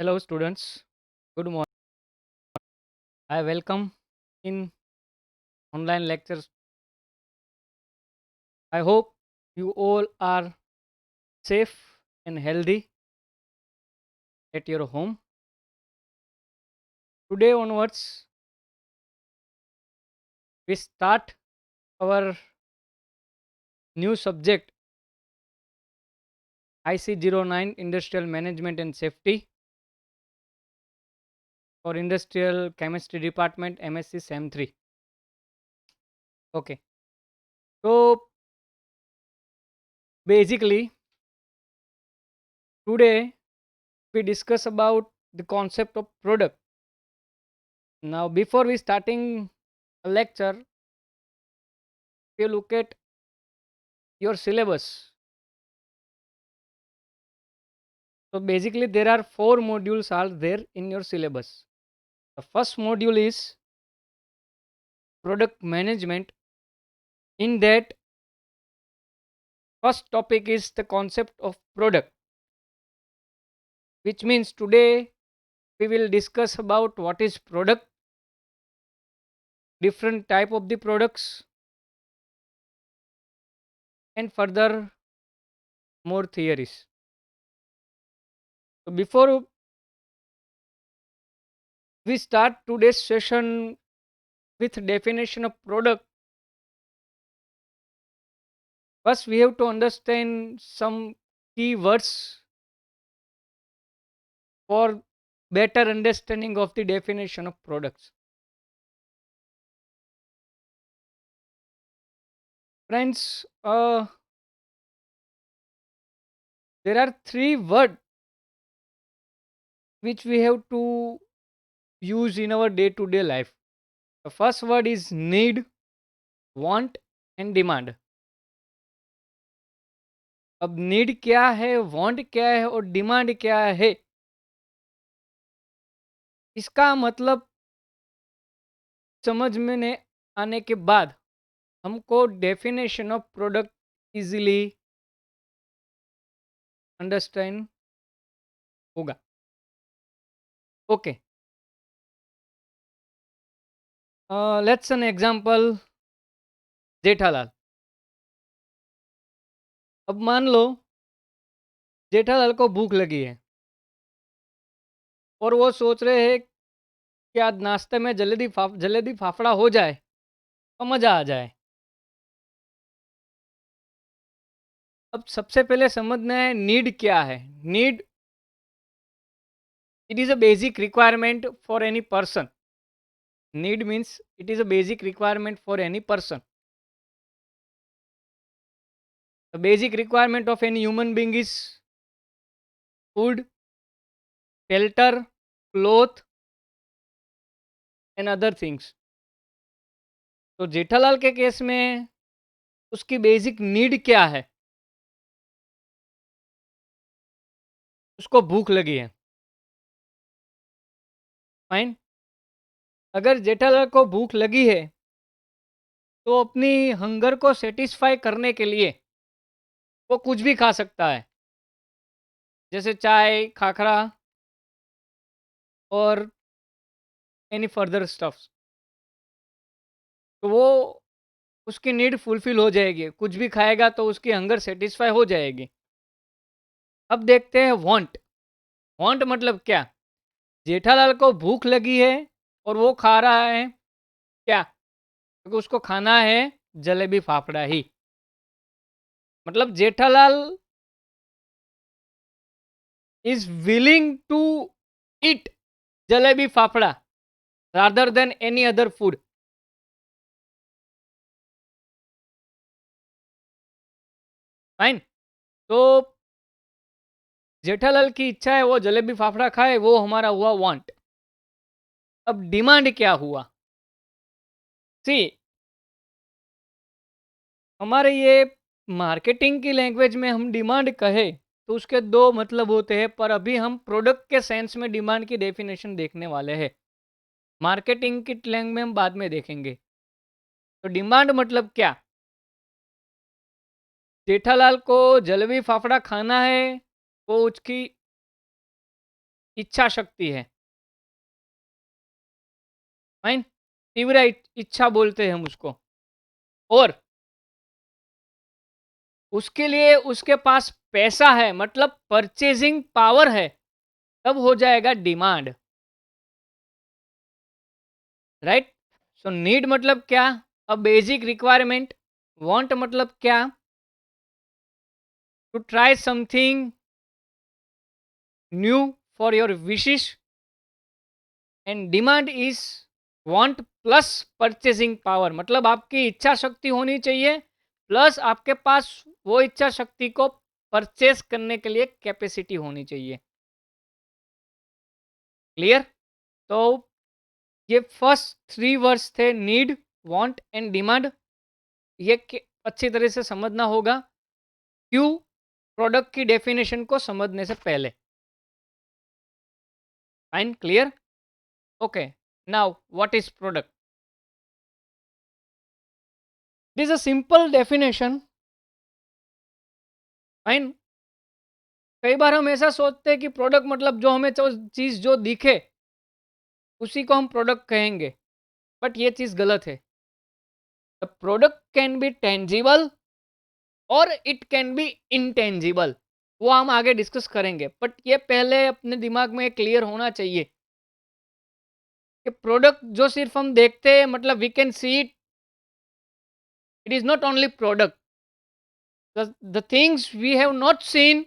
Hello, students. Good morning. I welcome in online lectures. I hope you all are safe and healthy at your home. Today onwards, we start our new subject IC09 Industrial Management and Safety for Industrial Chemistry Department MSc SEM 3. Okay. So basically, today we discuss about the concept of product. Now, before we starting a lecture, if you look at your syllabus. So basically there are four modules are there in your syllabus. The first module is product management. In that, first topic is the concept of product, which means today we will discuss about what is product, different type of the products, and further more theories. So before we start today's session with definition of product, first we have to understand some key words for better understanding of the definition of products. Friends, there are three words which we have to use in our day to day life. The first word is need, want and demand. अब need क्या है, want क्या है और demand क्या है, इसका मतलब समझ में नहीं आने के बाद हमको definition of product easily understand होगा. Okay, let's an example. Jethalal. अब मान लो जेठालाल को भूख लगी है और वो सोच रहे हैं कि आज नाश्ते में जलेबी फाफड़ा हो जाए तो मज़ा आ जाए. अब सबसे पहले समझना है नीड क्या है. Need, it is a basic requirement for any person. Need means it is a basic requirement for any person. The basic requirement of any human being is food, shelter, cloth and other things. तो जेठालाल के case में उसकी basic need क्या है? उसको भूख लगी है. फाइन. अगर जेठालाल को भूख लगी है तो अपनी हंगर को सेटिस्फाई करने के लिए वो कुछ भी खा सकता है, जैसे चाय, खाखरा और एनी फर्दर स्टफ्स. तो वो उसकी नीड फुलफिल हो जाएगी. कुछ भी खाएगा तो उसकी हंगर सेटिस्फाई हो जाएगी. अब देखते हैं वांट. वांट मतलब क्या? जेठालाल को भूख लगी है और वो खा रहा है क्या? क्योंकि उसको खाना है जलेबी फाफड़ा ही. मतलब Jethalal is willing to eat jalebi fafda rather than any other food. Fine. तो जेठालाल की इच्छा है वो जलेबी फाफड़ा खाए, वो हमारा हुआ वांट. अब डिमांड क्या हुआ? सी, हमारे ये मार्केटिंग की लैंग्वेज में हम डिमांड कहे तो उसके दो मतलब होते हैं, पर अभी हम प्रोडक्ट के सेंस में डिमांड की डेफिनेशन देखने वाले हैं. मार्केटिंग की लैंग्वेज में हम बाद में देखेंगे. तो डिमांड मतलब क्या? जेठालाल को जलेबी फाफड़ा खाना है, वो उसकी इच्छा शक्ति है, फाइन। तीव्र इच्छा बोलते हैं हम उसको। और उसके लिए उसके पास पैसा है, मतलब परचेजिंग पावर है, तब हो जाएगा डिमांड, राइट। सो नीड मतलब क्या? A basic requirement. वांट मतलब क्या? To try something new for your wishes. And demand is want plus purchasing power, मतलब आपकी इच्छा शक्ति होनी चाहिए प्लस आपके पास वो इच्छा शक्ति को परचेस करने के लिए कैपेसिटी होनी चाहिए। क्लियर? तो ये फर्स्ट थ्री वर्ड्स थे, नीड, वांट एंड डिमांड। ये अच्छी तरह से समझना होगा, क्यों? प्रोडक्ट की डेफिनेशन को समझने से पहले। Fine, clear? Okay, now what is product? It is a simple definition. Fine. कई बार हम ऐसा सोचते हैं कि प्रोडक्ट मतलब जो हमें जो चीज़ जो दिखे उसी को हम प्रोडक्ट कहेंगे, बट ये चीज़ गलत है। The product can be tangible और इट कैन बी इनटेंजिबल। वो हम आगे डिस्कस करेंगे, बट ये पहले अपने दिमाग में क्लियर होना चाहिए कि प्रोडक्ट जो सिर्फ हम देखते हैं, मतलब we can see it, it is not only product. The things we have not seen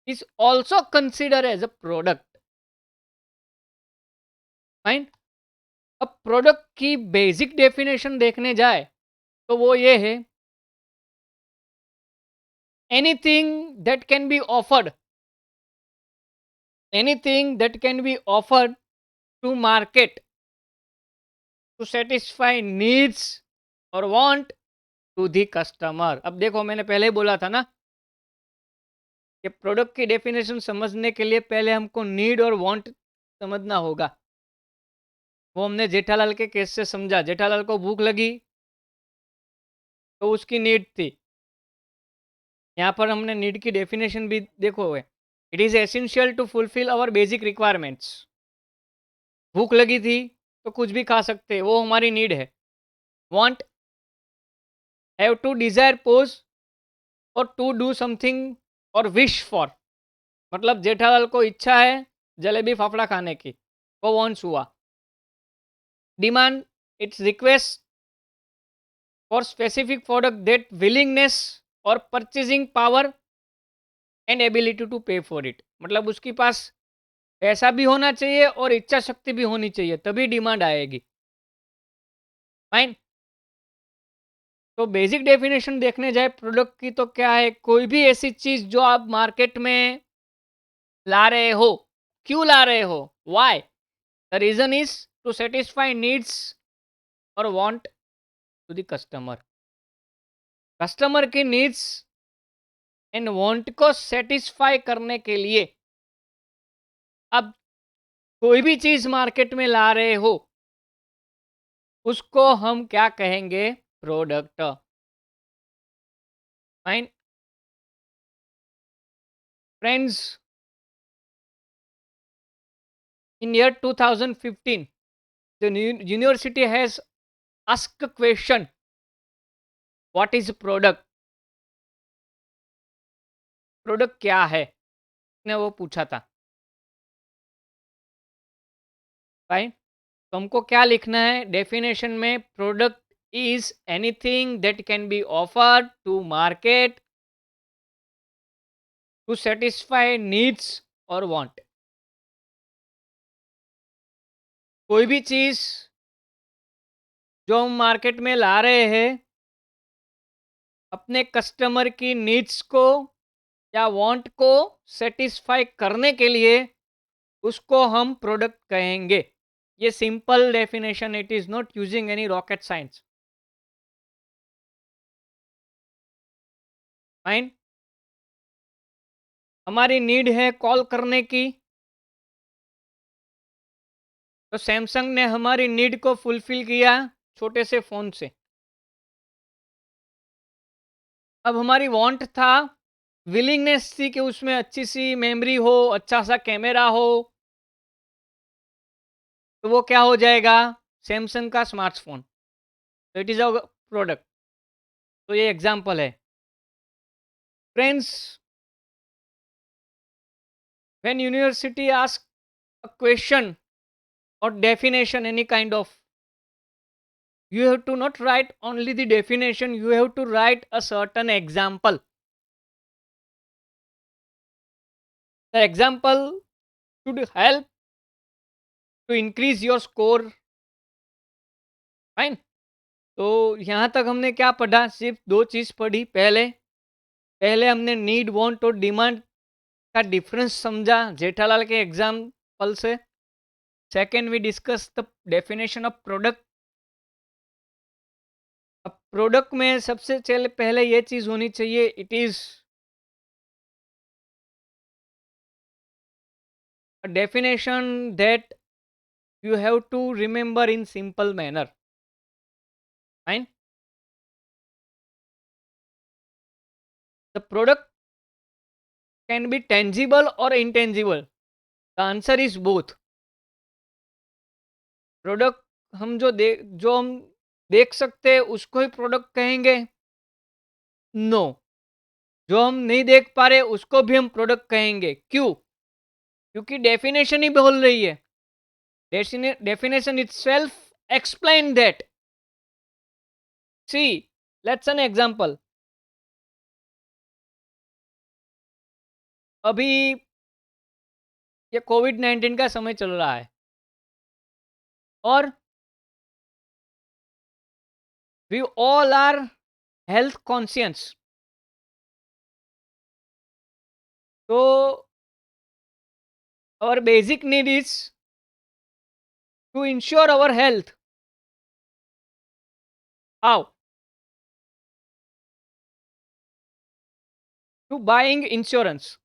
is also consider as a product. Fine. अब प्रोडक्ट की बेसिक डेफिनेशन देखने जाए तो वो ये है, anything that can be offered, anything that can be offered to market to satisfy needs और want to the customer. अब देखो, मैंने पहले ही बोला था ना कि प्रोडक्ट की डेफिनेशन समझने के लिए पहले हमको नीड और वांट समझना होगा। वो हमने जेठालाल के केस से समझा। जेठालाल को भूख लगी तो उसकी नीड थी। यहाँ पर हमने नीड की डेफिनेशन भी देखो है, it is essential to fulfil our basic requirements. भूख लगी थी तो कुछ भी खा सकते हैं, वो हमारी नीड है। Want, have to desire possess और टू डू समथिंग और विश फॉर, मतलब जेठालाल को इच्छा है जलेबी फाफड़ा खाने की, वो वॉन्ट्स हुआ। Demand, it's request for specific product that willingness और purchasing power and ability to pay for it, मतलब उसके पास पैसा भी होना चाहिए और इच्छा शक्ति भी होनी चाहिए, तभी डिमांड आएगी। फाइन। तो बेसिक डेफिनेशन देखने जाए प्रोडक्ट की तो क्या है, कोई भी ऐसी चीज जो आप मार्केट में ला रहे हो। क्यों ला रहे हो? Why? The reason is to satisfy needs और want to the customer. Customer की नीड्स एंड वांट को सेटिस्फाई करने के लिए अब कोई भी चीज मार्केट में ला रहे हो, उसको हम क्या कहेंगे? Product. Fine. Friends, in year 2015 the university has asked a question, what is product? Product क्या है, ने वो पूछा था। फाइन। तो हमको क्या लिखना है डेफिनेशन में? Product is anything that can be offered to market to satisfy needs और वांट। कोई भी चीज जो हम मार्केट में ला रहे हैं अपने कस्टमर की नीड्स को या वांट को सेटिस्फाई करने के लिए, उसको हम प्रोडक्ट कहेंगे। ये simple definition, it is not using any rocket science. Fine. हमारी नीड है कॉल करने की, तो सैमसंग ने हमारी नीड को फुलफिल किया छोटे से फोन से। अब हमारी वांट था, विलिंगनेस थी कि उसमें अच्छी सी मेमोरी हो, अच्छा सा कैमरा हो, तो वो क्या हो जाएगा? सैमसंग का स्मार्टफ़ोन। तो इट इज़ अ प्रोडक्ट। तो ये एग्ज़ाम्पल है। Friends, when university ask a question or definition any kind of, you have to not write only the definition, you have to write a certain example. The example should help to increase your score. Fine. तो यहाँ तक हमने क्या पढ़ा? सिर्फ दो चीज़ पढ़ी। पहले पहले हमने नीड, वांट और डिमांड का डिफरेंस समझा जेठालाल के एग्जाम्पल से। Second, we discuss the definition of product. अब प्रोडक्ट में सबसे पहले ये चीज़ होनी चाहिए, it is a definition that you have to remember in simple manner. Fine. The product can be tangible or intangible. The answer is both. Product हम जो हम देख सकते हैं उसको ही प्रोडक्ट कहेंगे? नो। जो हम नहीं देख पा रहे उसको भी हम प्रोडक्ट कहेंगे। क्यों? क्योंकि डेफिनेशन ही बोल रही है। Definition itself explain that. See, let's an example. अभी ये कोविड-19 का समय चल रहा है और we all are health conscious. So our basic need is to ensure our health. How? To buying insurance.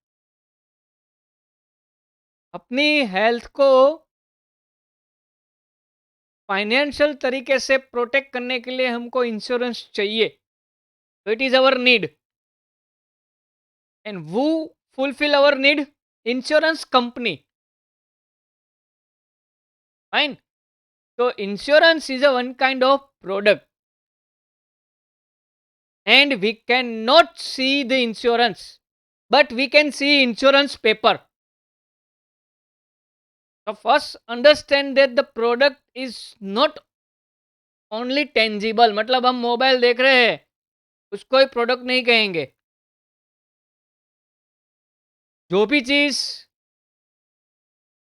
अपनी हेल्थ को फाइनेंशियल तरीके से प्रोटेक्ट करने के लिए हमको इंश्योरेंस चाहिए। तो it is our need. And वो fulfil our need? Insurance company. Fine. तो insurance is a one kind of product and we can not see the insurance, but we can see insurance paper. So first understand that the product is not only tangible, मतलब हम mobile देख रहे हैं उसको ही product नहीं कहेंगे। जो भी चीज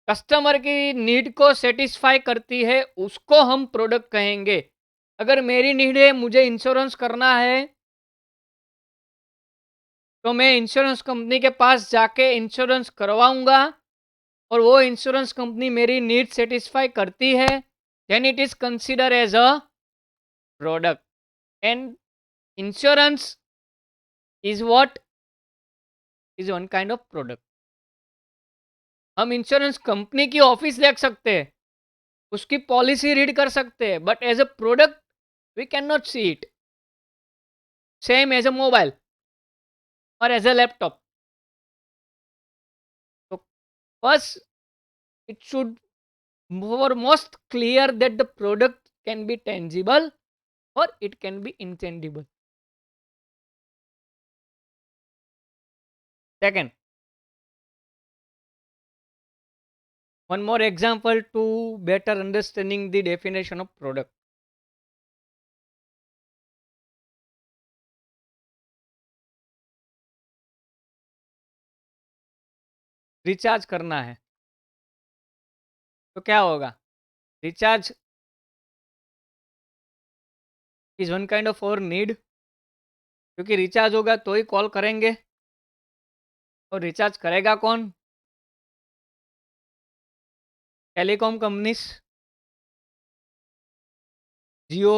कस्टमर की नीड को सेटिस्फाई करती है उसको हम प्रोडक्ट कहेंगे। अगर मेरी नीड है, मुझे इंश्योरेंस करना है, तो मैं इंश्योरेंस कंपनी के पास जाके इंश्योरेंस करवाऊंगा और वो इंश्योरेंस कंपनी मेरी नीड सेटिस्फाई करती है, then it is consider as a product. And insurance is what? Is one kind of product. हम इंश्योरेंस कंपनी की ऑफिस देख सकते हैं, उसकी पॉलिसी रीड कर सकते हैं, but as a product we can not see it. Same as a mobile और एज अ लैपटॉप। तो first it should more most clear that the product can be tangible or it can be intangible. Second, one more example to better understanding the definition of product. Recharge करना है तो क्या होगा? Recharge is one kind of और need, क्योंकि recharge होगा तो ही कॉल करेंगे। और रिचार्ज करेगा कौन? Telecom companies, Jio,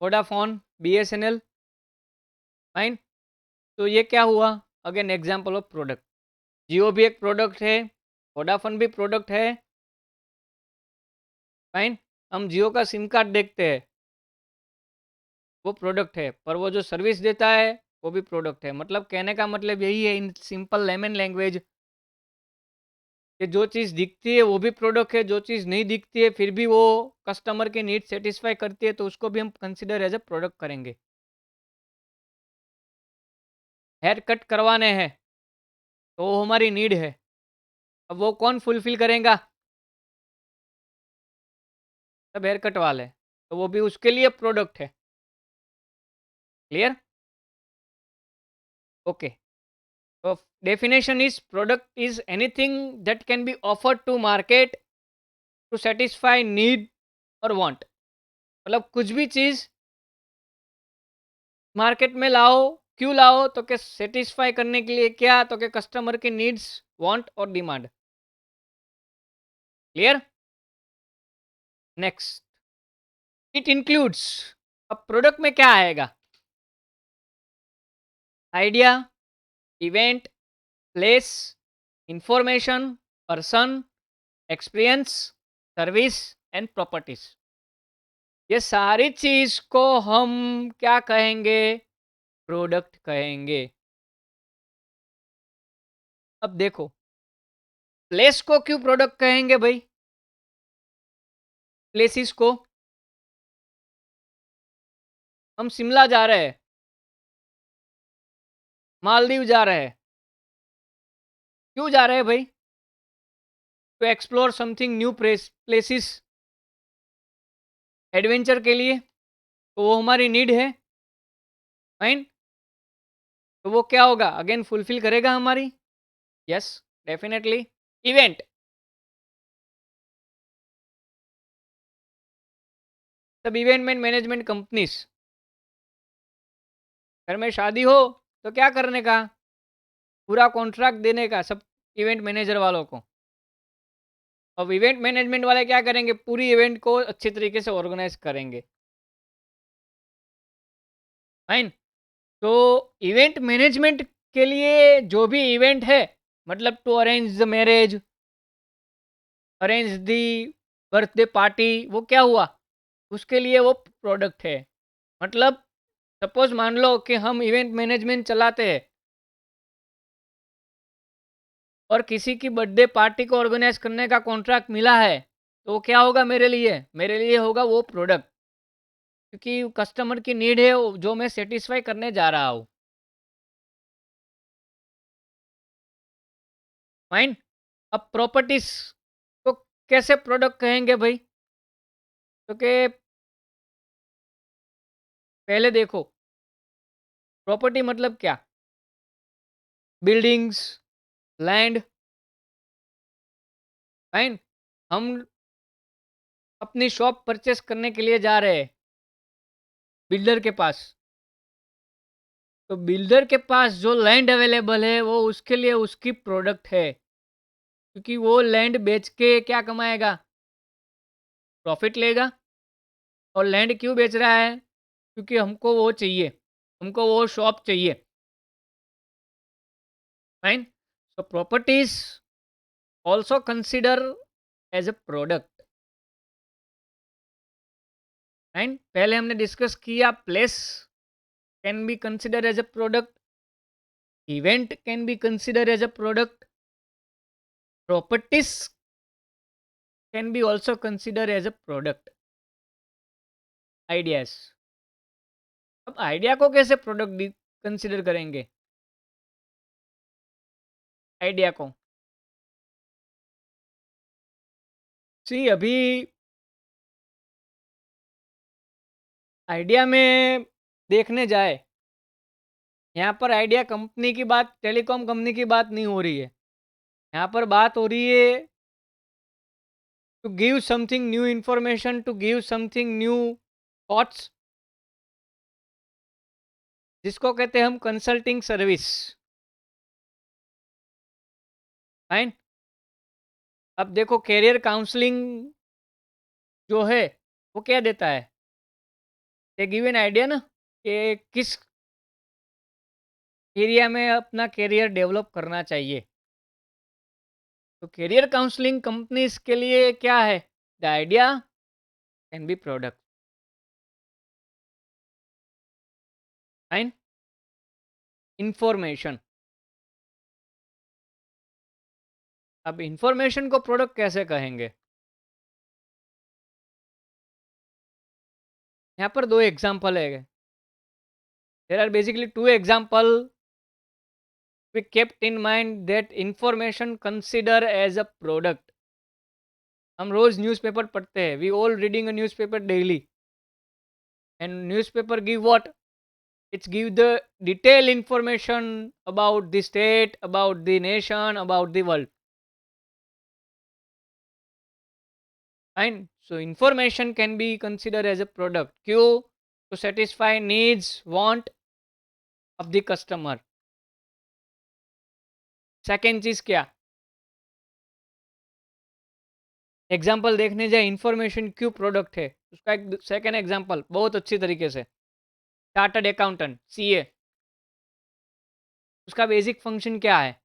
Vodafone, BSNL. Fine. तो ये क्या हुआ? Again example of product. Jio भी एक प्रोडक्ट है, वोडाफोन भी प्रोडक्ट है। फाइन। हम जियो का सिम कार्ड देखते हैं, वो प्रोडक्ट है, पर वो जो सर्विस देता है वो भी प्रोडक्ट है। मतलब कहने का मतलब यही है इन सिंपल लेमन लैंग्वेज, कि जो चीज़ दिखती है वो भी प्रोडक्ट है, जो चीज़ नहीं दिखती है फिर भी वो कस्टमर के नीड सेटिस्फाई करती है, तो उसको भी हम कंसिडर एज अ प्रोडक्ट करेंगे। हेयर कट करवाने हैं तो वो हमारी नीड है। अब वो कौन फुलफिल करेगा? सब हेयर कट वाले, तो वो भी उसके लिए प्रोडक्ट है। क्लियर? ओके। तो definition is product is anything that can be offered to market to satisfy need और वांट। मतलब कुछ भी चीज़ मार्केट में लाओ, क्यों लाओ? तो कि सेटिस्फाई करने के लिए, क्या? तो कि कस्टमर के नीड्स, वांट और demand. Clear? Next, it includes. अब प्रोडक्ट में क्या आएगा? Idea, event, place, information, person, experience, service and properties. ये सारी चीज को हम क्या कहेंगे? प्रोडक्ट कहेंगे। अब देखो, प्लेस को क्यों प्रोडक्ट कहेंगे भाई? प्लेसिस को, हम शिमला जा रहे हैं, मालदीव जा रहे हैं, क्यों जा रहे हैं भाई? To explore something new places, adventure के लिए, तो वो हमारी नीड है। फाइन। तो वो क्या होगा? अगेन फुलफिल करेगा हमारी। Yes, definitely. इवेंट, सब इवेंटमेंट मैनेजमेंट कंपनीज, घर में शादी हो तो क्या करने का? पूरा कॉन्ट्रैक्ट देने का सब इवेंट मैनेजर वालों को। अब इवेंट मैनेजमेंट वाले क्या करेंगे? पूरी इवेंट को अच्छी तरीके से ऑर्गेनाइज करेंगे। फाइन। तो इवेंट मैनेजमेंट के लिए जो भी इवेंट है, मतलब to arrange the marriage, arrange the birthday party, वो क्या हुआ? उसके लिए वो प्रोडक्ट है। मतलब सपोज मान लो कि हम इवेंट मैनेजमेंट चलाते हैं और किसी की बर्थडे पार्टी को ऑर्गेनाइज करने का कॉन्ट्रैक्ट मिला है, तो वो क्या होगा मेरे लिए? मेरे लिए होगा वो प्रोडक्ट, क्योंकि कस्टमर की नीड है जो मैं सेटिस्फाई करने जा रहा हूँ। फाइन। अब प्रॉपर्टीज को कैसे प्रोडक्ट कहेंगे भाई? क्योंकि पहले देखो, प्रॉपर्टी मतलब क्या? Buildings, land. फाइन। हम अपनी शॉप परचेस करने के लिए जा रहे हैं बिल्डर के पास, तो बिल्डर के पास जो लैंड अवेलेबल है वो उसके लिए उसकी प्रोडक्ट है, क्योंकि वो लैंड बेच के क्या कमाएगा? प्रॉफिट लेगा। और लैंड क्यों बेच रहा है? क्योंकि हमको वो चाहिए, हमको वो शॉप चाहिए। Fine. So properties also consider as a product. Fine. पहले हमने डिस्कस किया, place can be consider as a product, event can be consider as a product, properties can be also consider as a product. Ideas. अब idea को कैसे product consider करेंगे? Idea को सी, अभी idea में देखने जाए, यहाँ पर आइडिया कंपनी की बात, टेलीकॉम कंपनी की बात नहीं हो रही है। यहाँ पर बात हो रही है to give something new information, to give something new thoughts, जिसको कहते हैं हम कंसल्टिंग सर्विस। फाइन। अब देखो, कैरियर काउंसलिंग जो है वो क्या देता है? ये गिव एन आइडिया ना, कि किस एरिया में अपना कैरियर डेवलप करना चाहिए। तो कैरियर काउंसलिंग कंपनीज के लिए क्या है? The idea can be product. Fine. Information, अब इंफॉर्मेशन को प्रोडक्ट कैसे कहेंगे? यहाँ पर 2 एग्ज़ाम्पल है। There are basically 2 example we kept in mind that information consider as a product. हम रोज़ न्यूज़पेपर पढ़ते हैं। We all reading a newspaper daily and newspaper give what? It's give the detailed information about the state, about the nation, about the world. Fine. So information can be considered as a product. क्यों? To satisfy needs, want of the customer. Second चीज क्या? Example देखने जाए information क्यों product है, उसका एक second example बहुत अच्छी तरीके से। चार्टर्ड अकाउंटेंट, सीए, उसका बेसिक फंक्शन क्या है?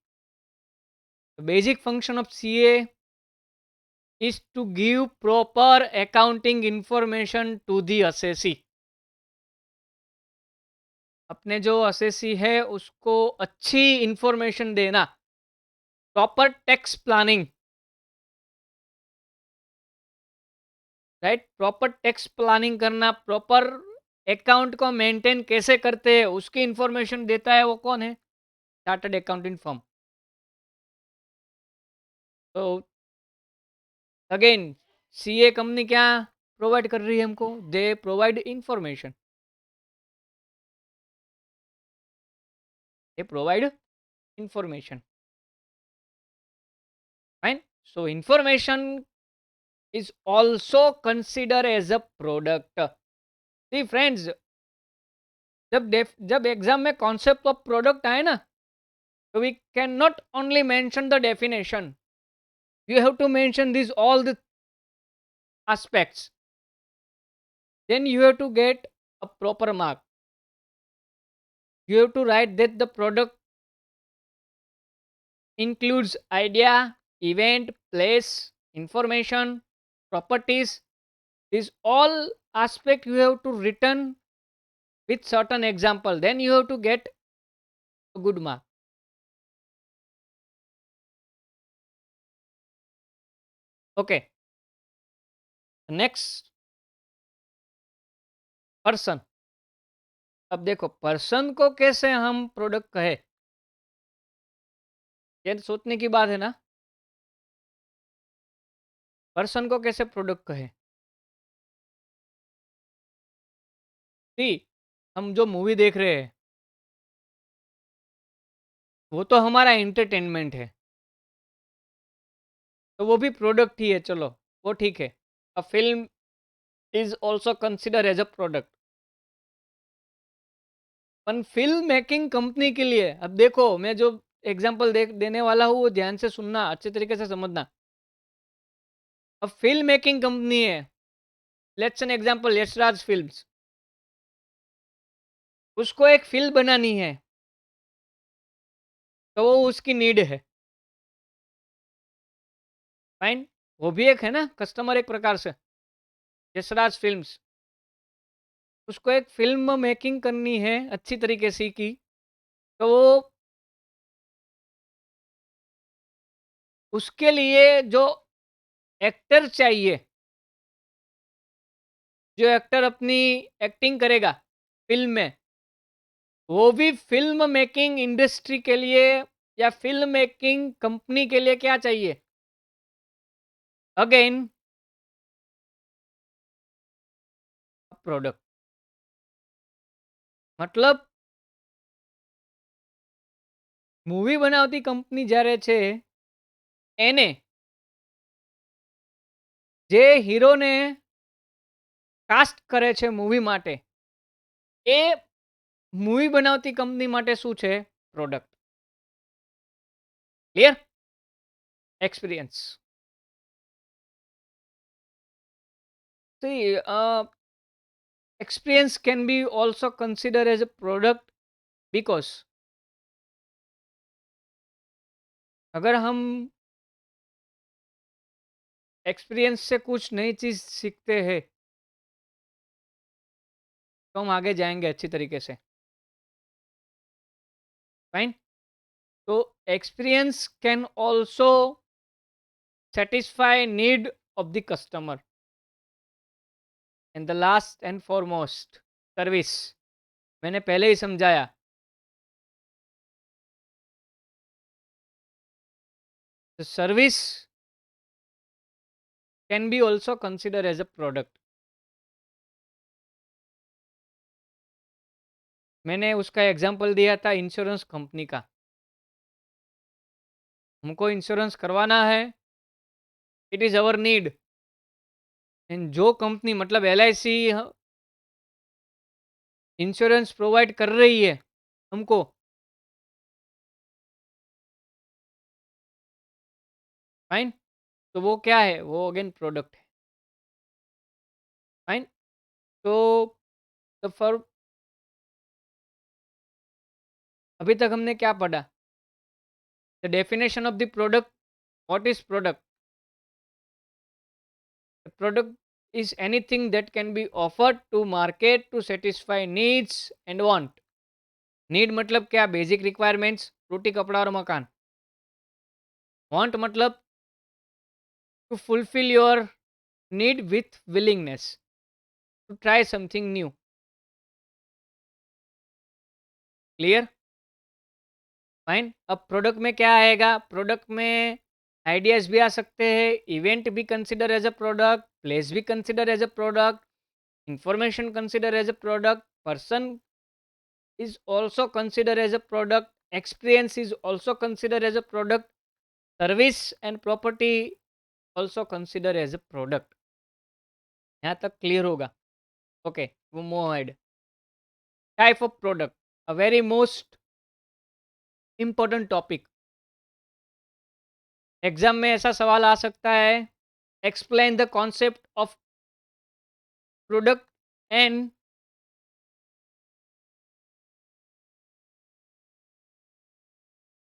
Basic function of CA is to give proper accounting information to the assessee। अपने जो असेसी है उसको अच्छी इंफॉर्मेशन देना, proper tax planning, right? Proper tax planning करना, प्रॉपर अकाउंट को मेंटेन कैसे करते हैं उसकी इंफॉर्मेशन देता है, वो कौन है? Chartered accounting firm. तो अगेन सीए कंपनी क्या प्रोवाइड कर रही है हमको? They provide information, they provide information. Fine. So information is also considered as a product। See friends, जब एग्जाम में कॉन्सेप्ट ऑफ प्रोडक्ट आए ना, तो we can not only mention the definition, you have to mention these all the aspects, then you have to get a proper mark। You have to write that the product includes idea, event, place, information, properties, these all aspect you have to written with certain example, then you have to get a good mark। Okay, next, person. अब देखो person को कैसे हम product कहे, ये तो सोचने की बात है ना। पर्सन को कैसे प्रोडक्ट कहे? सी, हम जो मूवी देख रहे हैं वो तो हमारा एंटरटेनमेंट है, तो वो भी प्रोडक्ट ही है, चलो वो ठीक है। A film is also consider as a product. पर फिल्म मेकिंग कंपनी के लिए, अब देखो मैं जो एग्जांपल देने वाला हूँ वो ध्यान से सुनना, अच्छे तरीके से समझना। अब फिल्म मेकिंग कंपनी है, let's an example Yashraj films, उसको एक फिल्म बनानी है, तो वो उसकी नीड है। फाइन। वो भी एक है ना कस्टमर, एक प्रकार से। यशराज फिल्म्स, उसको एक फिल्म मेकिंग करनी है अच्छी तरीके से की, तो वो उसके लिए जो एक्टर चाहिए, जो एक्टर अपनी एक्टिंग करेगा फिल्म में, वो भी फिल्म मेकिंग इंडस्ट्री के लिए या फिल्म मेकिंग कंपनी के लिए क्या चाहिए? Again product. मतलब મૂવી બનાવતી કંપની જ્યારે છે એને જે હીરોને કાસ્ટ કરે છે મૂવી માટે, એ મૂવી બનાવતી કંપની માટે શું છે? Product. Clear? Experience. See, experience can be also considered as a product because अगर हम एक्सपीरियंस से कुछ नई चीज़ सीखते हैं तो हम आगे जाएंगे अच्छी तरीके से। फाइन। तो experience can also satisfy need of the customer. And the last and foremost, service. मैंने पहले ही समझाया, the service can be also considered as a product. मैंने उसका एग्जांपल दिया था इंश्योरेंस कंपनी का। हमको इंश्योरेंस करवाना है, it is our need. And जो कंपनी मतलब एलआईसी इंश्योरेंस प्रोवाइड कर रही है हमको, फाइन, तो वो क्या है, वो अगेन प्रोडक्ट है। फाइन। तो फॉर अभी तक हमने क्या पढ़ा? The definition of the product. What is product? The product is anything that can be offered to market to satisfy needs and want. Need मतलब क्या? बेसिक रिक्वायरमेंट्स, रोटी कपड़ा और मकान। वांट मतलब to fulfil your need with willingness to try something new. Clear? Fine. अब product में क्या आएगा? प्रोडक्ट में आइडियाज भी आ सकते हैं, इवेंट भी consider as a product, place भी consider as a product, information consider as a product, person is also considered as a product, experience is also considered as a product, service and property also considered as a product. यहाँ तक clear होगा? Okay, वो move head. Type of product, a very most important topic. Exam में ऐसा सवाल आ सकता है, explain the concept of product and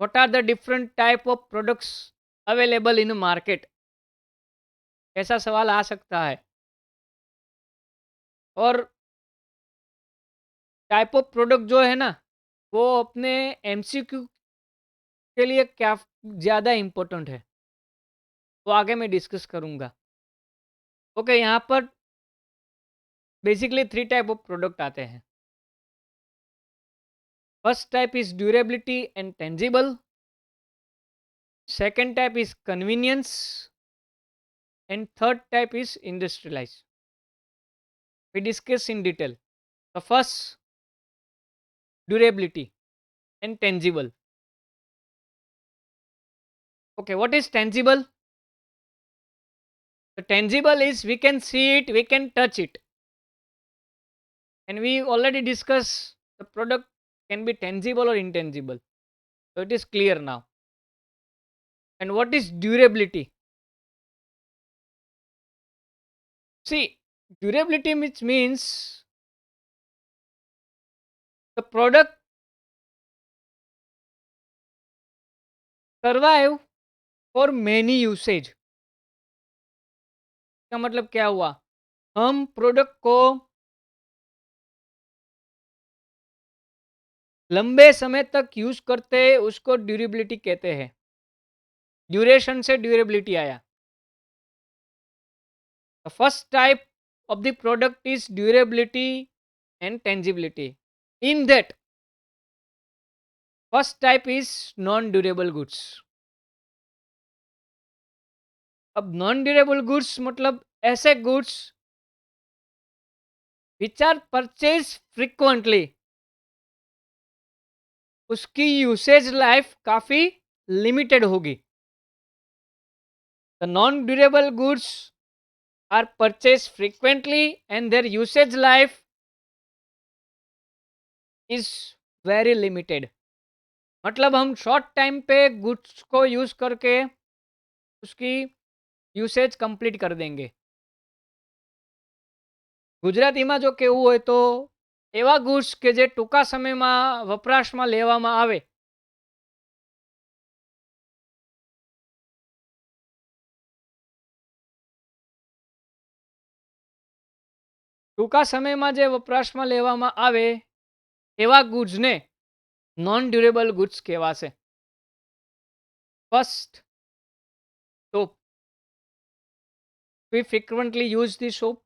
what are the different type of products available in market। ऐसा सवाल आ सकता है। और टाइप ऑफ प्रोडक्ट जो है ना, वो अपने एमसीक्यू के लिए क्या ज़्यादा इम्पोर्टेंट है, वो आगे मैं डिस्कस करूँगा। ओके, यहाँ पर बेसिकली 3 टाइप ऑफ प्रोडक्ट आते हैं। First type is durability and tangible, second type is convenience, and third type is industrialise. We discuss in detail. The first, durability and tangible. Okay, what is tangible? The tangible is we can see it, we can touch it. And we already discussed the product can be tangible or intangible. So it is clear now. And what is durability? See, durability which means the product survive for many usage। का मतलब क्या हुआ? हम product को लंबे समय तक use करते हैं, उसको ड्यूरेबिलिटी कहते हैं। ड्यूरेशन से ड्यूरेबिलिटी आया। The first type of the product is durability and tangibility. In that, first type is non-durable goods. अब नॉन ड्यूरेबल गुड्स मतलब ऐसे goods which are purchase frequently, उसकी यूसेज लाइफ काफी लिमिटेड होगी। The non durable goods are purchase frequently and their usage life is very limited. मतलब हम short time पे goods को यूज करके उसकी યુસેજ કમ્પ્લીટ કરી દેંગે। ગુજરાતીમાં જો કહેવું હોય તો એવા ગુડ્સ કે જે ટૂંકા સમયમાં વપરાશમાં લેવામાં આવે, ટૂંકા સમયમાં જે વપરાશમાં લેવામાં આવે એવા ગુડ્સને નોન ડ્યુરેબલ ગુડ્સ કહેવાશે। First, soap. We frequently use the soap,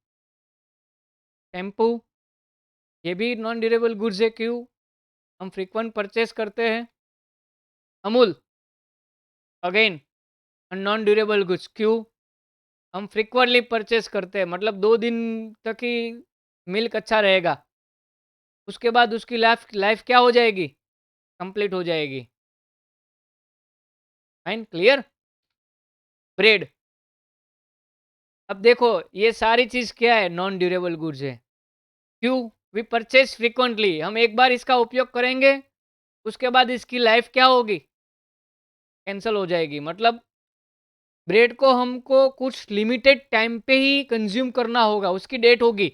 shampoo, ये भी नॉन ड्यूरेबल गुड्स है। क्यों? हम फ्रीक्वेंट परचेस करते हैं। Amul, again non durable goods. क्यों? हम फ्रीक्वेंटली परचेस करते हैं, मतलब 2 दिन तक ही मिल्क अच्छा रहेगा, उसके बाद उसकी लाइफ लाइफ क्या हो जाएगी? कंप्लीट हो जाएगी। Fine, clear? ब्रेड, अब देखो ये सारी चीज क्या है? नॉन ड्यूरेबल गुड्स है। क्यों? वी परचेस फ्रीक्वेंटली, हम एक बार इसका उपयोग करेंगे, उसके बाद इसकी लाइफ क्या होगी? कैंसल हो जाएगी। मतलब ब्रेड को हमको कुछ लिमिटेड टाइम पे ही कंज्यूम करना होगा, उसकी डेट होगी।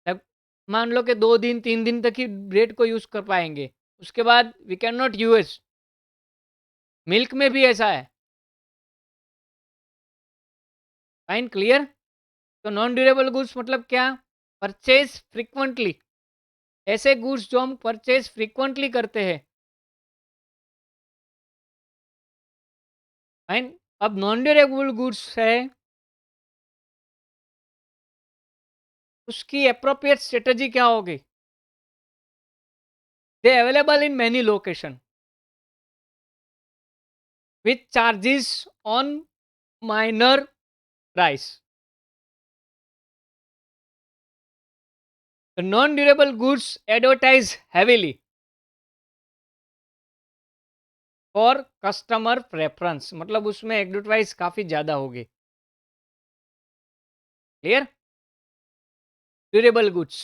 अब मान लो कि 2 दिन 3 दिन तक ही ब्रेड को यूज कर पाएंगे, उसके बाद we can not use. Milk में भी ऐसा है। Fine, clear? तो नॉन ड्यूरेबल गुड्स मतलब क्या? परचेज फ्रीक्वेंटली, ऐसे गुड्स जो हम परचेज फ्रीक्वेंटली करते हैं। फाइन, अब नॉन ड्यूरेबल गुड्स है, उसकी अप्रोप्रिएट स्ट्रेटजी क्या होगी? They available in many location with charges on minor price. The non-durable goods advertise heavily for customer preference, मतलब उसमें एडवर्टाइज काफी ज्यादा होगी। Clear? Durable goods,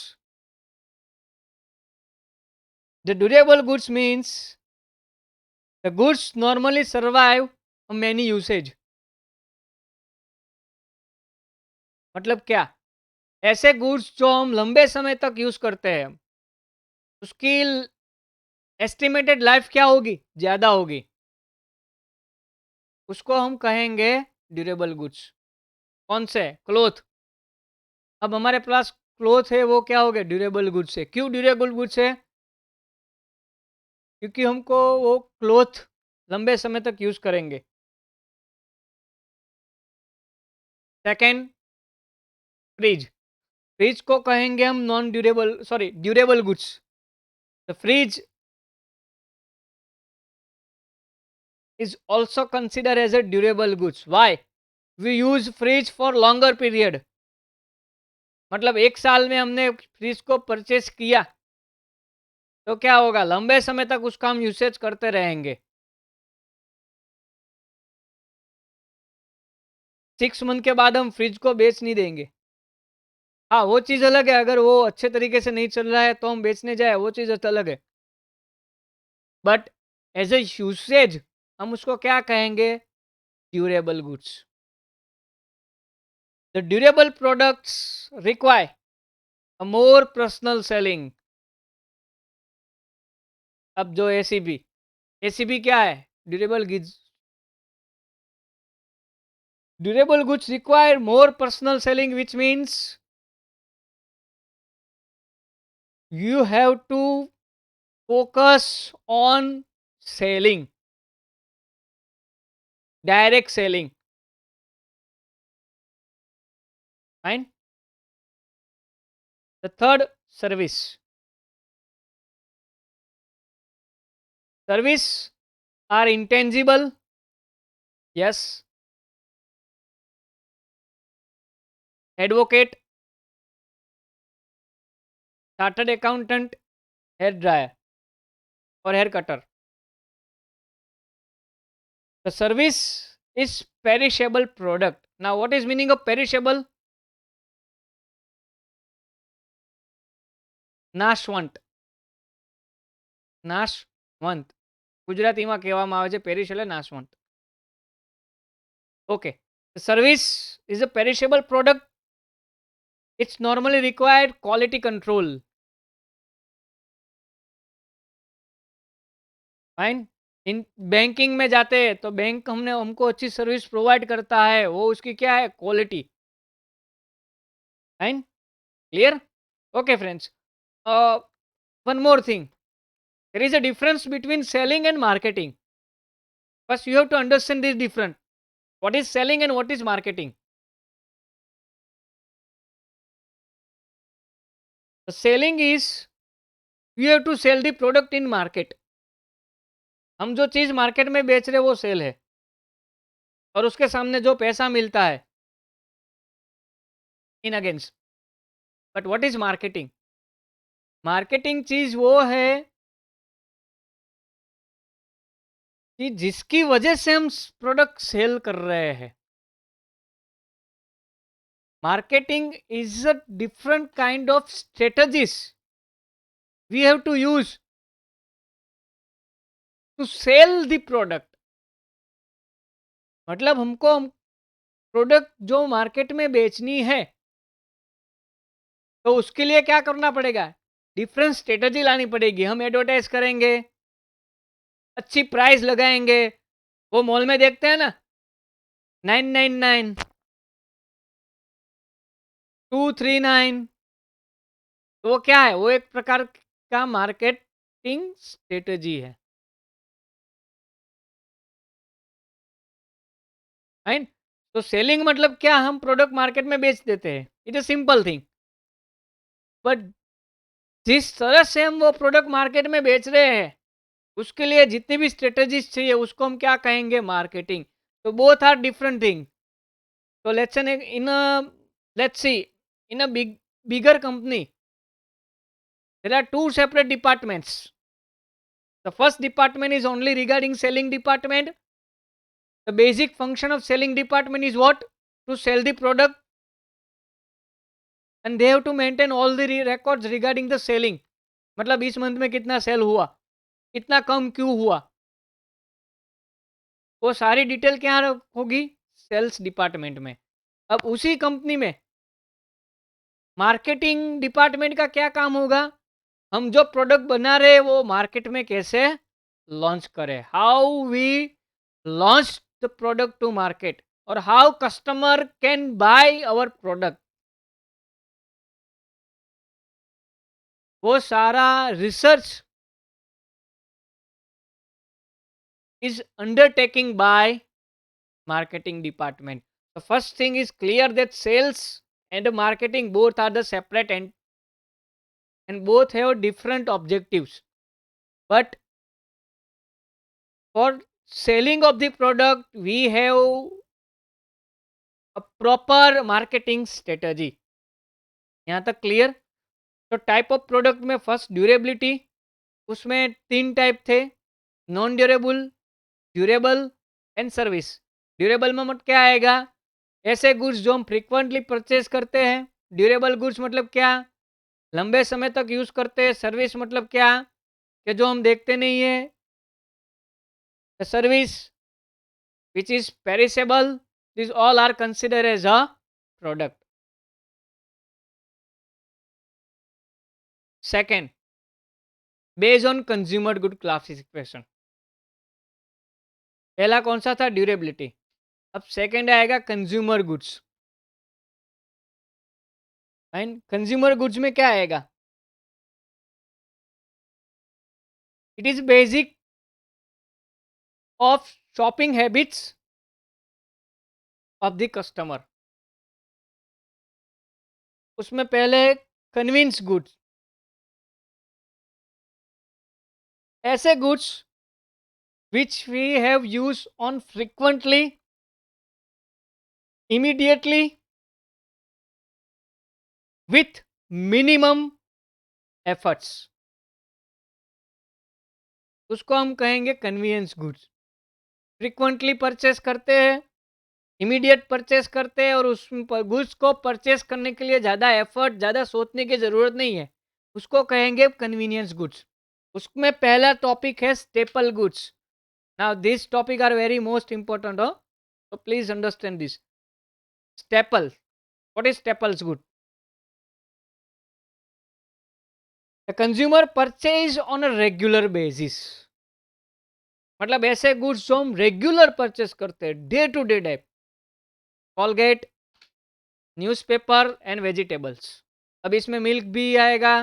the durable goods means the goods normally survive many usage. मतलब क्या? ऐसे goods जो हम लंबे समय तक यूज करते हैं, उसकी एस्टिमेटेड लाइफ क्या होगी? ज्यादा होगी, उसको हम कहेंगे ड्यूरेबल गुड्स। कौन से? क्लोथ। अब हमारे पास क्लोथ है, वो क्या हो गया? ड्यूरेबल गुड्स है। क्यों ड्यूरेबल गुड्स है? क्योंकि हमको वो क्लोथ लंबे समय तक यूज करेंगे। Second, fridge. फ्रिज को कहेंगे हम non durable, sorry, durable goods. The fridge is also considered as a durable goods. Why? We use fridge for longer period. मतलब 1 साल में हमने फ्रिज को परचेस किया, तो क्या होगा? लंबे समय तक उसका हम यूसेज करते रहेंगे। 6 मंथ के बाद हम फ्रिज को बेच नहीं देंगे। हाँ, वो चीज़ अलग है, अगर वो अच्छे तरीके से नहीं चल रहा है तो हम बेचने जाए, वो चीज़ अलग है। बट एज ए यूसेज हम उसको क्या कहेंगे? Durable goods. The durable products require a more personal selling. अब जो एसीबी, एसीबी क्या है? Durable goods. Durable goods require more personal selling, which means you have to focus on selling, direct selling. Fine. The third, service. Service are intangible. Yes. Advocate, chartered accountant, hair dryer or hair cutter. The service is perishable product. Now, what is meaning of perishable? નાશવંત. નાશવંત ગુજરાતીમાં કહેવામાં આવે છે, perish એટલે નાશવંત. Okay, service is a perishable product. It's normally required quality control. Fine. इन banking में जाते हैं तो बैंक हमको अच्छी सर्विस प्रोवाइड करता है, वो उसकी क्या है? Quality. Fine, clear? Okay friends, one more thing, there is a difference between selling and marketing. First you have to understand this difference. What is selling and what is marketing? Selling is you have to sell the product in market. हम जो चीज़ market में बेच रहे हैं वो cell है, और उसके सामने जो पैसा मिलता है in against. But what is marketing? Marketing चीज़ वो है कि जिसकी वजह से हम प्रोडक्ट सेल कर रहे हैं। Marketing is a different kind of strategies we have to use to sell the product. मतलब हमको प्रोडक्ट जो मार्केट में बेचनी है, तो उसके लिए क्या करना पड़ेगा? डिफरेंट स्ट्रेटजी लानी पड़ेगी। हम एडवर्टाइज करेंगे, अच्छी प्राइस लगाएंगे। वो मॉल में देखते हैं ना, 999, 239। तो वो क्या है? वो एक प्रकार का मार्केटिंग स्ट्रेटजी है, राइट? तो सेलिंग मतलब क्या? हम प्रोडक्ट मार्केट में बेच देते हैं, it is simple thing. But जिस तरह से हम वो प्रोडक्ट मार्केट में बेच रहे हैं, उसके लिए जितनी भी स्ट्रेटजीज चाहिए, उसको हम क्या कहेंगे? मार्केटिंग। तो बोथ आर डिफरेंट थिंग। तो let's see in a bigger company, there are two separate departments. The first department is only regarding selling department. The basic function of selling department is what? To sell the product, and they have to maintain all the records regarding the selling. मतलब इस month में कितना cell हुआ, इतना कम क्यों हुआ, वो सारी डिटेल क्या होगी? सेल्स डिपार्टमेंट में। अब उसी कंपनी में मार्केटिंग डिपार्टमेंट का क्या काम होगा? हम जो प्रोडक्ट बना रहे हैं वो मार्केट में कैसे लॉन्च करें, how we launch the product to market, और how customer can buy our product. वो सारा research is undertaking by marketing department. The first thing is clear that sales and marketing both are the separate and both have different objectives. But for selling of the product, we have a proper marketing strategy. यहाँ तक clear? तो type of product में first durability, उसमें 3 type थे, non durable, durable and service. Durable में मत क्या आएगा? ऐसे गुड्स जो हम फ्रीक्वेंटली परचेज करते हैं। ड्यूरेबल गुड्स मतलब क्या? लंबे समय तक यूज करते हैं। सर्विस मतलब क्या? कि जो हम देखते नहीं है। Service which is perishable, this all are consider as a product. Second, based on consumer good classification. पहला कौन सा था? ड्यूरेबिलिटी। अब सेकेंड आएगा consumer goods. And consumer goods में क्या आएगा? It is basic of shopping habits of the customer. उसमें पहले कन्विंस गुड्स, ऐसे goods which we have used on frequently, immediately, with minimum efforts, उसको हम कहेंगे कन्वीनियंस गुड्स। फ्रीक्वेंटली परचेस करते हैं, इमीडिएट परचेस करते हैं, और उस गुड्स को परचेस करने के लिए ज़्यादा एफर्ट, ज़्यादा सोचने की ज़रूरत नहीं है, उसको कहेंगे कन्वीनियंस गुड्स। उसमें पहला टॉपिक है staple goods. Now this topic are very most important, हो तो please understand this. Staple, what is staples good? The consumer purchase on a regular basis. मतलब ऐसे गुड्स जो हम रेगुलर परचेस करते हैं, day to day type. Colgate, newspaper and vegetables. अब इसमें मिल्क भी आएगा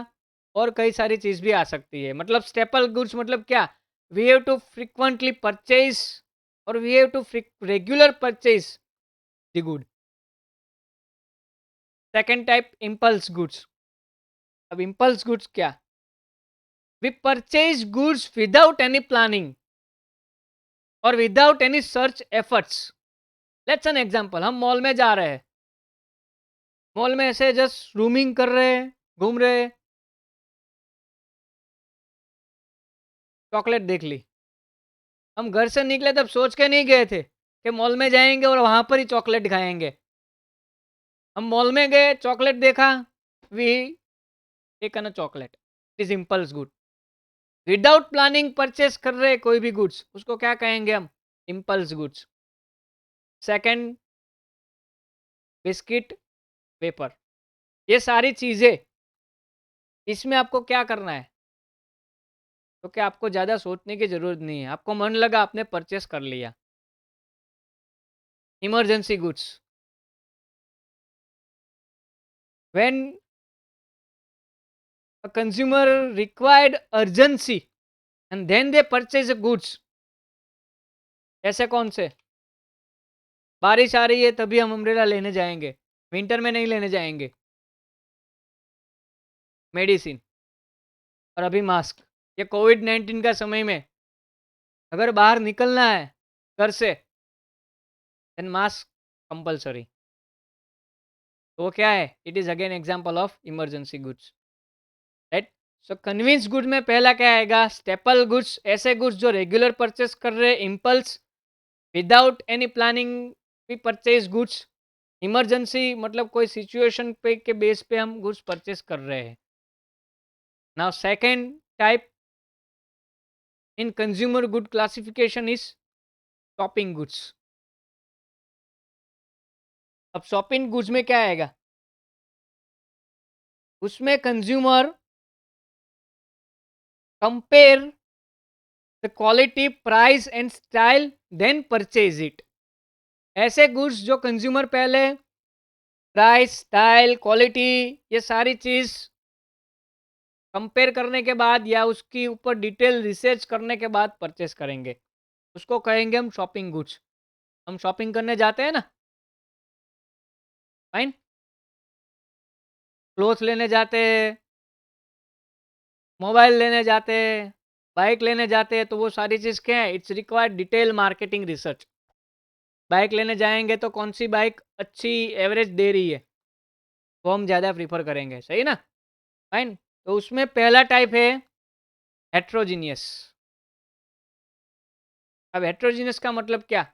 और कई सारी चीज़ भी आ सकती है। मतलब स्टेपल गुड्स मतलब क्या? We have to frequently purchase, और we have to regular purchase the good. Second type, impulse goods. अब इम्पल्स गुड्स क्या? We purchase goods without any planning और without any search efforts. Let's an example. हम mall में जा रहे हैं, mall में ऐसे जस्ट रूमिंग कर रहे हैं, घूम रहे हैं, चॉकलेट देख ली. हम घर से निकले तब सोच के नहीं गए थे कि मॉल में जाएंगे और वहां पर ही चॉकलेट खाएंगे. हम मॉल में गए, चॉकलेट देखा, we taken a chocolate. Is impulse good. Without planning purchase कर रहे कोई भी गुड्स, उसको क्या कहेंगे हम? Impulse goods. Second, biscuit, wafer, ये सारी चीजें, इसमें आपको क्या करना है? तो क्या आपको ज़्यादा सोचने की ज़रूरत नहीं है. आपको मन लगा, आपने परचेस कर लिया. Emergency goods. When a consumer required urgency and then they purchase goods. ऐसे कौन से? बारिश आ रही है तभी हम अम्ब्रेला लेने जाएंगे, विंटर में नहीं लेने जाएंगे. मेडिसिन और अभी मास्क. ये कोविड-19 का समय में अगर बाहर निकलना है घर से, देन मास्क कंपलसरी. तो वो क्या है? It is again example of emergency goods. Right. So convince good में पहला क्या आएगा? स्टेपल गुड्स, ऐसे गुड्स जो रेगुलर परचेस कर रहे हैं. इम्पल्स, विदाउट एनी प्लानिंग भी परचेज गुड्स. इमरजेंसी मतलब कोई सिचुएशन पे के बेस पे हम गुड्स परचेस कर रहे हैं. Now second type in consumer good classification is shopping goods. अब शॉपिंग गुड्स में क्या आएगा? उसमें consumer compare the quality, price and style, then purchase it. ऐसे गुड्स जो कंज्यूमर पहले प्राइस, स्टाइल, क्वालिटी, ये सारी चीज़ कंपेयर करने के बाद या उसकी ऊपर डिटेल रिसर्च करने के बाद परचेस करेंगे, उसको कहेंगे हम शॉपिंग गुड्स. हम शॉपिंग करने जाते हैं ना, फाइन, क्लोथ लेने जाते हैं, मोबाइल लेने जाते हैं, बाइक लेने जाते हैं, तो वो सारी चीज़ क्या है? It's required detail marketing research. Bike लेने जाएंगे तो कौन सी बाइक अच्छी एवरेज दे रही है, वो हम ज़्यादा प्रीफर करेंगे. सही ना? फाइन. तो उसमें पहला टाइप है हेट्रोजीनियस. अब हेट्रोजीनियस का मतलब क्या?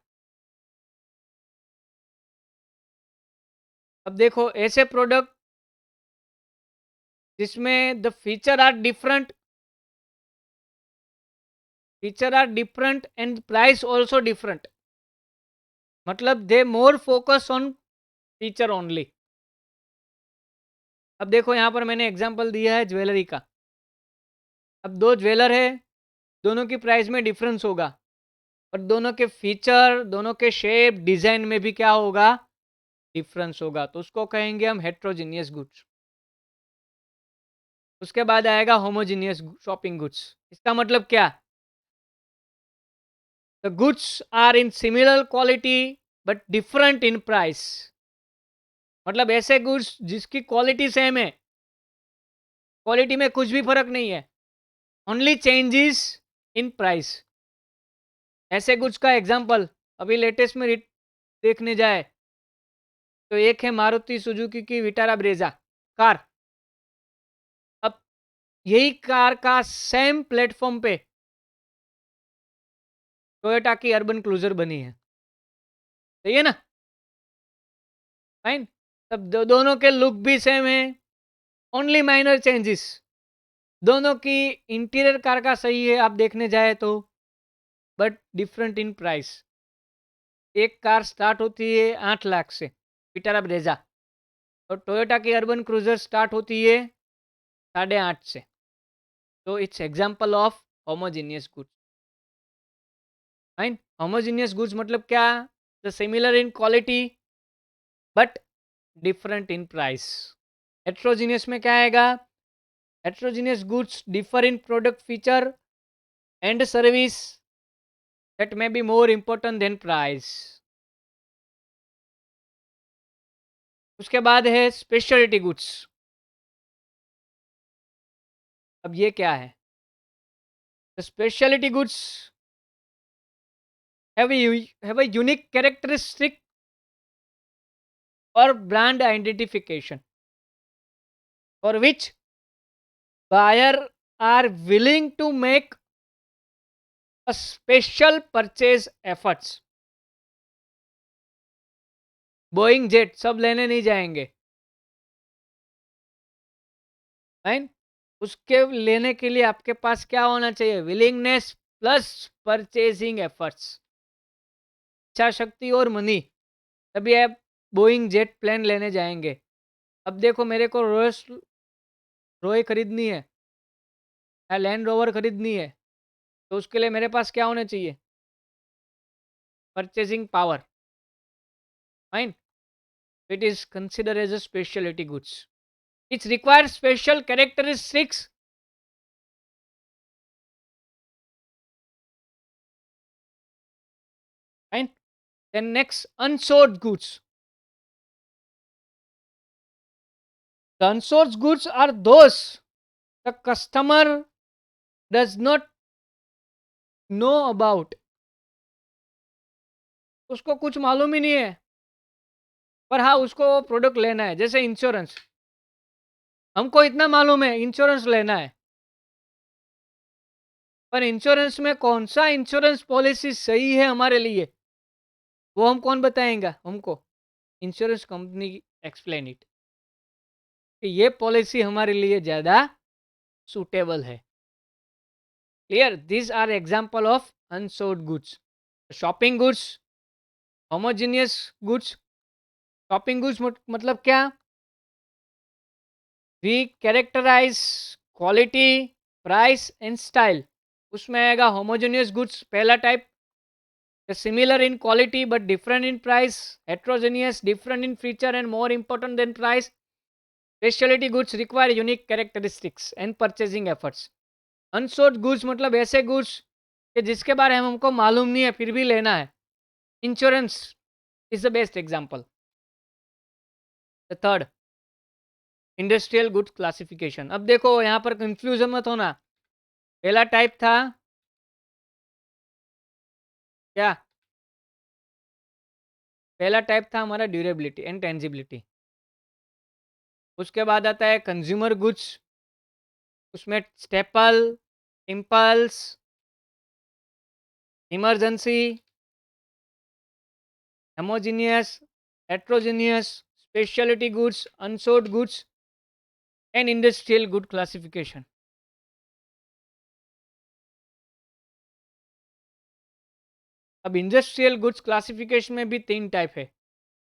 अब देखो, ऐसे प्रोडक्ट जिसमें the feature are different and price also different. मतलब they more focus on feature only. अब देखो, यहाँ पर मैंने एग्जांपल दिया है ज्वेलरी का. अब दो ज्वेलर है, दोनों की प्राइस में डिफरेंस होगा, और दोनों के फीचर, दोनों के शेप, डिजाइन में भी क्या होगा? डिफरेंस होगा. तो उसको कहेंगे हम हेट्रोजीनियस गुड्स. उसके बाद आएगा होमोजीनियस शॉपिंग गुड्स. इसका मतलब क्या? The goods are in similar quality but different in price. मतलब ऐसे गुड्स जिसकी क्वालिटी सेम है, क्वालिटी में कुछ भी फर्क नहीं है, ओनली चेंजेस इन प्राइस. ऐसे गुड्स का एग्जांपल अभी लेटेस्ट में देखने जाए तो एक है मारुति सुजुकी की विटारा ब्रेजा कार. अब यही कार का सेम प्लेटफॉर्म पे टोयोटा की अर्बन क्रूजर बनी है. सही है ना? फाइन. तब दोनों के लुक भी सेम है, ओनली माइनर चेंजेस. दोनों की इंटीरियर कार का सही है आप देखने जाए तो, बट डिफरेंट इन प्राइस. एक कार स्टार्ट होती है 8 लाख से, विटारा ब्रेजा, और टोयोटा की अर्बन क्रूजर स्टार्ट होती है 8.5 से. तो it's example of homogeneous goods. Fine. Homogeneous goods मतलब क्या? The similar in quality but different in price. Heterogeneous में क्या आएगा? Heterogeneous goods differ in product feature and service that may be more important than price. उसके बाद है speciality goods. अब ये क्या है? The speciality goods have a unique characteristic और brand identification for which buyer are willing to make a special purchase efforts. Boeing jet सब लेने नहीं जाएंगे, राइट? उसके लेने के लिए आपके पास क्या होना चाहिए? विलिंगनेस प्लस परचेजिंग एफर्ट्स, इच्छा शक्ति और मनी, तभी आप बोइंग जेट प्लेन लेने जाएंगे। अब देखो, मेरे को रोल्स रॉय खरीदनी है या लैंड रोवर खरीदनी है, तो उसके लिए मेरे पास क्या होना चाहिए? Purchasing power, right? It is consider as a speciality goods. It requires special characteristics and then next unsold goods. The unsold goods are those the customer does not know about. उसको कुछ मालूम ही नहीं है, पर हाँ उसको वो प्रोडक्ट लेना है। जैसे इंश्योरेंस, हमको इतना मालूम है इंश्योरेंस लेना है, पर इंश्योरेंस में कौन सा इंश्योरेंस पॉलिसी सही है हमारे लिए, वो हम कौन बताएंगे? हमको इंश्योरेंस कंपनी एक्सप्लेन इट कि ये पॉलिसी हमारे लिए ज़्यादा सूटेबल है। Clear? these are example of unsold goods. Shopping goods, homogeneous goods. Shopping goods मतलब क्या? We characterise quality, price and style. उसमें आएगा होमोजीनियस गुड्स, पहला type, similar in quality but different in price, heterogeneous, different in feature and more important than price. Speciality goods require unique characteristics and purchasing efforts. Unsold goods मतलब ऐसे goods कि जिसके बारे में हमको मालूम नहीं है फिर भी लेना है। Insurance is the best example. The third, industrial goods classification. अब देखो यहाँ पर कंफ्यूजन मत होना। पहला टाइप था क्या? पहला टाइप था हमारा ड्यूरेबिलिटी एंड टेंजिबिलिटी। उसके बाद आता है कंज्यूमर गुड्स, उसमें staple, impulse, emergency, homogeneous, heterogeneous, speciality goods, unsold goods and industrial good classification. अब इंडस्ट्रियल गुड्स क्लासिफिकेशन में भी तीन टाइप है।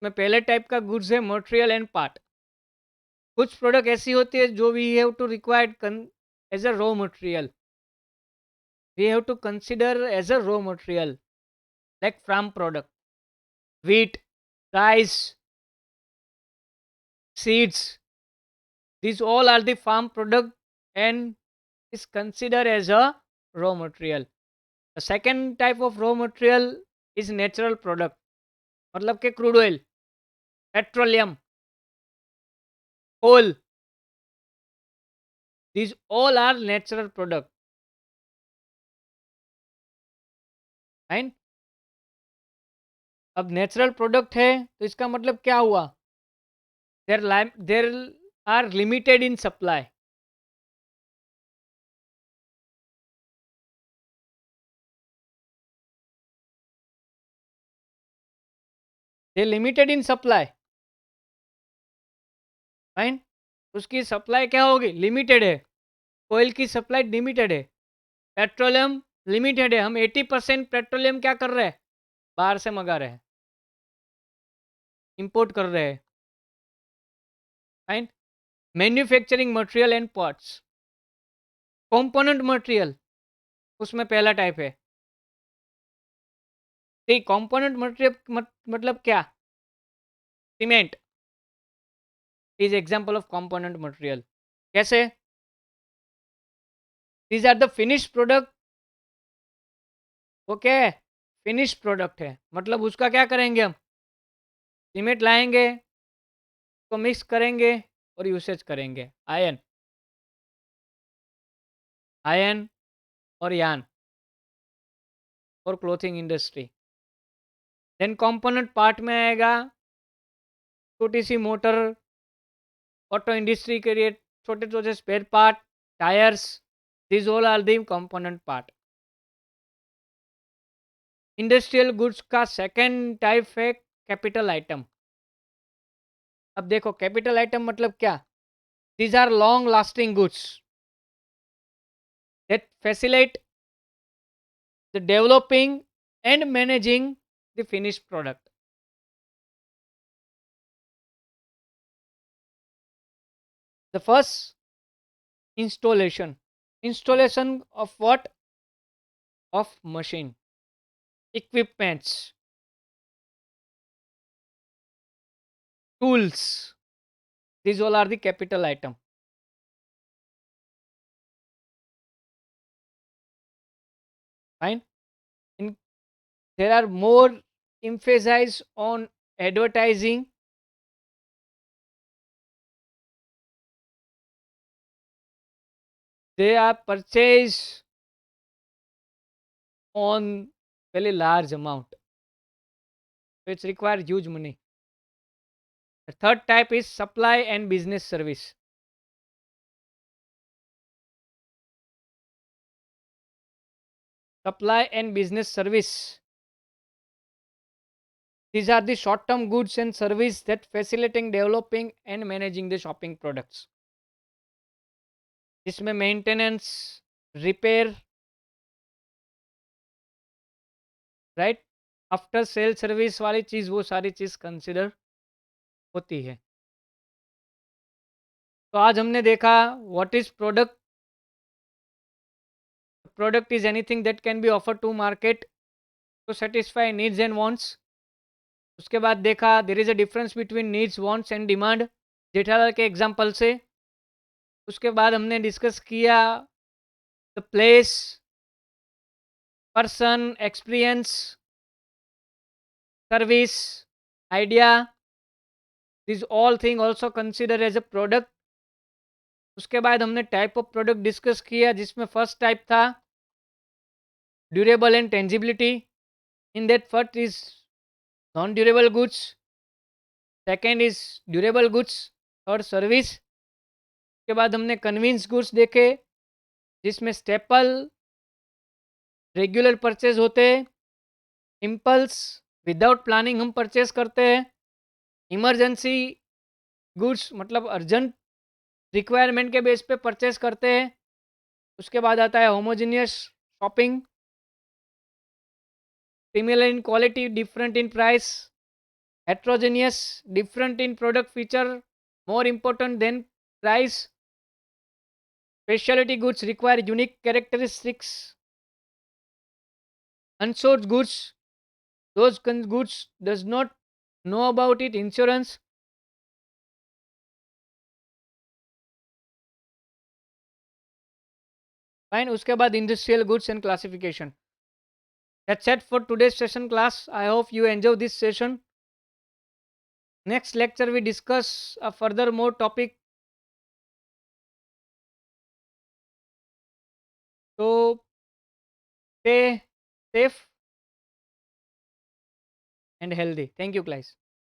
में पहले टाइप का गुड्स है मटेरियल एंड पार्ट। कुछ प्रोडक्ट ऐसी होती है जो we have to required as a raw material, we have to consider as a raw material, like farm product, wheat, rice, seeds. These all are the farm product and is considered as a raw material. The second type of raw material is natural product, मतलब के crude oil, petroleum, coal. These all are natural product. Right? अब natural product है तो इसका मतलब क्या हुआ? There are limited in supply. They limited in supply, right? उसकी सप्लाई क्या होगी? लिमिटेड है। ऑयल की सप्लाई लिमिटेड है, पेट्रोलियम लिमिटेड है। हम 80% पेट्रोलियम क्या कर रहे हैं? बाहर से मंगा रहे हैं, इंपोर्ट कर रहे हैं, right? Manufacturing material and parts, component material, उसमें पहला टाइप है। ठीक, कंपोनेंट मटेरियल मतलब क्या? Cement is example of component material. कैसे? These are the finish product. Okay, finish product है मतलब उसका क्या करेंगे हम? सीमेंट लाएंगे, उसको मिक्स करेंगे और यूसेज करेंगे। आयन, आयन और यान और clothing industry. Then component part में आएगा छोटी सी मोटर, ऑटो इंडस्ट्री के लिए छोटे छोटे spare part, tyres, this all are the component part. Industrial goods का सेकंड टाइप है कैपिटल आइटम। अब देखो कैपिटल आइटम मतलब क्या? These are long lasting goods that facilitate the developing and managing the finished product. The first, installation. Installation of what? Of machine, equipments, tools. These all are the capital item. Fine. In, there are more emphasis on advertising. They are purchased on very large amount. So it's require huge money. The third type is supply and business service. Supply and business service. These are the short-term goods and service that facilitating developing and managing the shopping products. जिसमें maintenance, repair, right, after sale service वाली चीज़, वो सारी चीज़ consider होती है। तो आज हमने देखा what is product. Product is anything that can be offer to market to satisfy needs and wants. उसके बाद देखा there is a difference between needs, wants and demand, Jethalal के एग्जांपल से। उसके बाद हमने डिस्कस किया the place, person, experience, service, idea, this all thing also consider as a product. उसके बाद हमने टाइप ऑफ प्रोडक्ट डिस्कस किया जिसमें फर्स्ट टाइप था durable and tangibility. In that first is non durable goods, second is durable goods, third service. के बाद हमने convince goods देखे जिसमें स्टेपल, रेगुलर परचेज होते हैं, इम्पल्स, विदाउट प्लानिंग हम परचेज करते हैं, इमरजेंसी गुड्स मतलब अर्जेंट रिक्वायरमेंट के बेस पे परचेज करते हैं। उसके बाद आता है homogeneous shopping, similar in quality different in price, heterogeneous different in product feature more important than price, specialty goods require unique characteristics, unsourced goods those goods does not know about it, insurance। Fine. उसके बाद industrial goods and classification. That's it for today's session class. I hope you enjoy this session. Next lecture we discuss a further more topic. So stay safe and healthy. Thank you guys.